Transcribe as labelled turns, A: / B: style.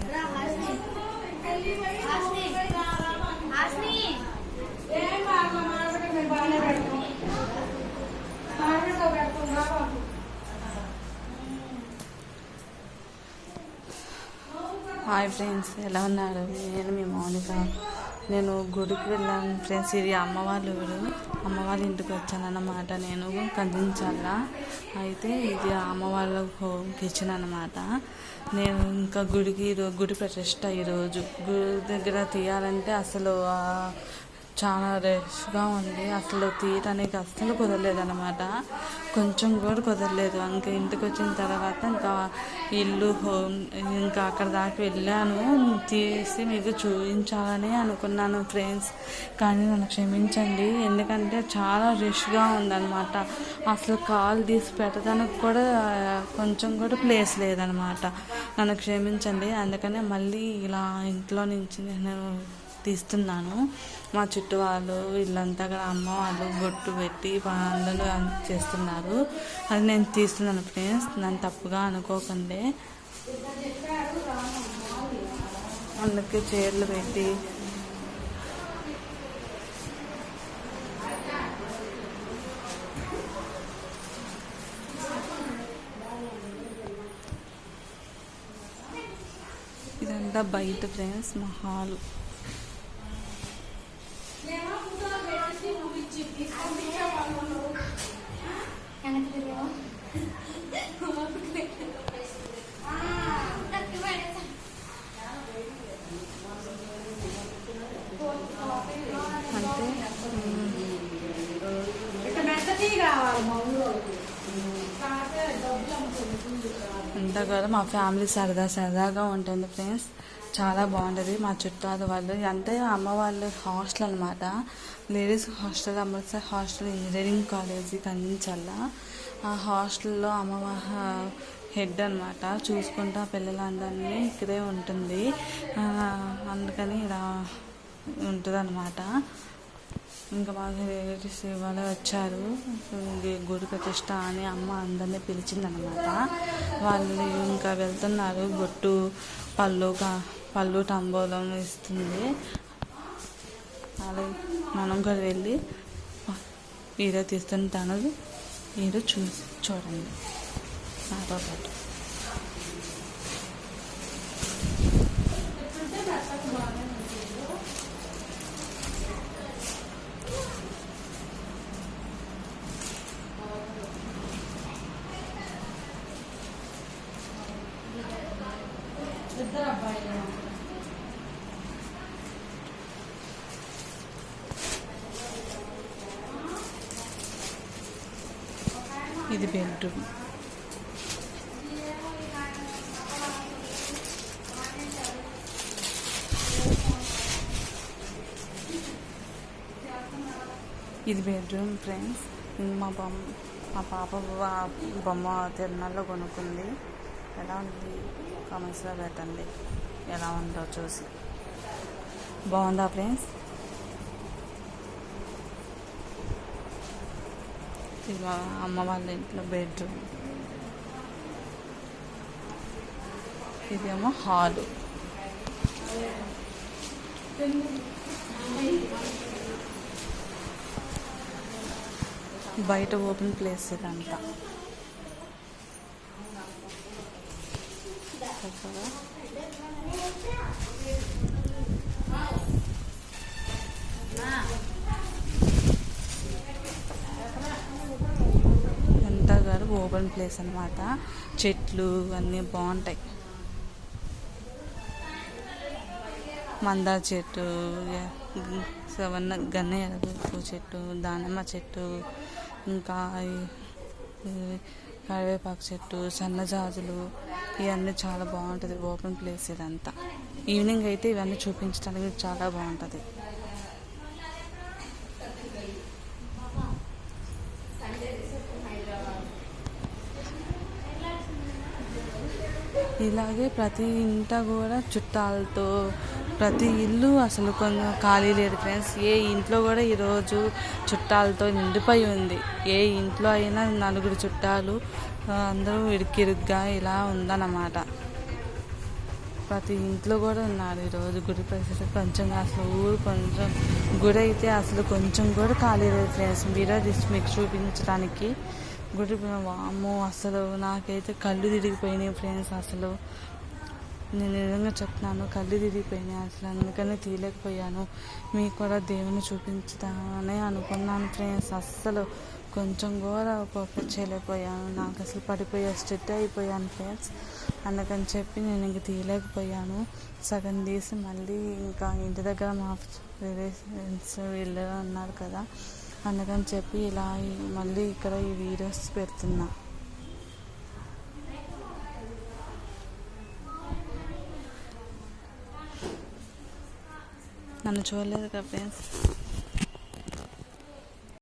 A: Hi friends, ఎలా ఉన్నారు? నేను మీ మౌనిక. నేను గుడికి వెళ్ళాను ఫ్రెండ్స్. ఇది అమ్మ వాళ్ళ ఇంటికి వచ్చానన్నమాట. నేను కదించాలా అయితే ఇది అమ్మ వాళ్ళ కిచెన్ అన్నమాట. నేను ఇంకా గుడి ప్రతిష్ట ఈరోజు గుడి దగ్గర తీయాలంటే అసలు చాలా రష్గా ఉంది. అసలు తీయటానికి అస్సలు కుదరలేదన్నమాట. కొంచెం కూడా కుదరలేదు. ఇంకా ఇంటికి వచ్చిన తర్వాత ఇంకా ఇల్లు ఇంకా అక్కడ దాకా వెళ్ళాను. తీసి మీకు చూపించాలని అనుకున్నాను ఫ్రెండ్స్, కానీ నన్ను క్షమించండి. ఎందుకంటే చాలా రష్గా ఉందన్నమాట. అసలు కాలు తీసి పెట్టడానికి కూడా కొంచెం కూడా ప్లేస్ లేదనమాట. నన్ను క్షమించండి. అందుకనే మళ్ళీ ఇలా ఇంట్లో నుంచి నేను తీస్తున్నాను. మా చుట్టూ వాళ్ళు వీళ్ళంతా కూడా అమ్మ వాళ్ళు బొట్టు పెట్టి అందరూ చేస్తున్నారు. అది నేను తీస్తున్నాను ఫ్రెండ్స్, నన్ను తప్పుగా అనుకోకండి. అందుకే చీరలు పెట్టి ఇదంతా బయట ఫ్రెండ్స్, మా హాలు. అంతా కూడా మా ఫ్యామిలీ సరదాగా ఉంటుంది ఫ్రెండ్స్. చాలా బాగుంటుంది. మా చుట్టాలు వాళ్ళు అంటే అమ్మ వాళ్ళ హాస్టల్ అనమాట. Ladies hostel, Amritsar hostel engineering college కందించాల. ఆ హాస్టల్లో అమ్మ హెడ్ అనమాట. చూసుకుంటా పిల్లలందరినీ ఇక్కడే ఉంటుంది. అందుకని ఇలా ఉంటుంది అనమాట. ఇంకా మాకు రిలేటివ్స్ ఇవాళ వచ్చారు. గుడి ప్రతిష్ట అని అమ్మ అందరినీ పిలిచిందనమాట. వాళ్ళు ఇంకా వెళ్తున్నారు. బొట్టు పళ్ళు తంబూలం ఇస్తుంది. అలాగే మనం కూడా వెళ్ళి వీడియో తీస్తుంటాను. మీరు చూడండి నాతో పాటు. ఇది బెడ్రూమ్. ఇది బెడ్రూమ్ ఫ్రెండ్స్. మా పాప బొమ్మ తిరునాళ్ళలో కొనుక్కుంది. ఎలా ఉంది కామెంట్స్లో పెట్టండి, ఎలా ఉందో చూసి. బాగుందా ఫ్రెండ్స్? ఇది మా అమ్మ వాళ్ళ ఇంట్లో బెడ్రూమ్. ఇదేమో హాలు. బయట ఓపెన్ ప్లేస్ ఇదంతా. ఎంత గారు ఓపెన్ ప్లేస్ అన్నమాట. చెట్లు అన్నీ బాగుంటాయి. మందార చెట్టు, గన్నేరు చెట్టు, దానిమ్మ చెట్టు, ఇంకా కరివేపాకు చెట్టు, సన్నజాజులు, ఇవన్నీ చాలా బాగుంటుంది. ఓపెన్ ప్లేస్ ఇదంతా. ఈవినింగ్ అయితే ఇవన్నీ చూపించడానికి చాలా బాగుంటుంది. ఇలాగే ప్రతి ఇంట కూడా చుట్టాలతో ప్రతి ఇల్లు అసలు కొంచెం ఖాళీ లేదు ఫ్రెండ్స్. ఏ ఇంట్లో కూడా ఈరోజు చుట్టాలతో నిండిపోయి ఉంది. ఏ ఇంట్లో అయినా నలుగురు చుట్టాలు, అందరూ ఇరుగ్గా ఇలా ఉందన్నమాట. ప్రతి ఇంట్లో కూడా ఉన్నారు ఈరోజు గుడి పరిస్థితి కొంచెం అసలు ఊరు కొంచెం గుడి అయితే అసలు కొంచెం కూడా ఖాళీ లేదు ఫ్రెండ్స్. వీడియో తీసి మీకు చూపించడానికి గుడి వామ్మో అసలు నాకైతే కళ్ళు తిరిగిపోయినాయి ఫ్రెండ్స్. అసలు నేను నిజంగా చెప్తున్నాను, కళ్ళు తిరిగిపోయినాయి అసలు. అందుకని తీయలేకపోయాను. మీకు కూడా దేవుని చూపించుతానే అనుకున్నాను ఫ్రెండ్స్. అస్సలు కొంచెం కూడా ఫోకస్ చేయలేకపోయాను. నాకు అసలు పడిపోయా స్ట్రెట్ అయిపోయాను ఫ్రెండ్స్. అందుకని చెప్పి నేను ఇంక తీయలేకపోయాను. సగం తీసి మళ్ళీ ఇంకా ఇంటి దగ్గర మా రిలేషన్స్ వీళ్ళు ఉన్నారు కదా, అందుకని చెప్పి ఇలా మళ్ళీ ఇక్కడ ఈ వీడియోస్ పెడుతున్నా. నన్ను చూడలేదు కదా ఫ్రెండ్స్.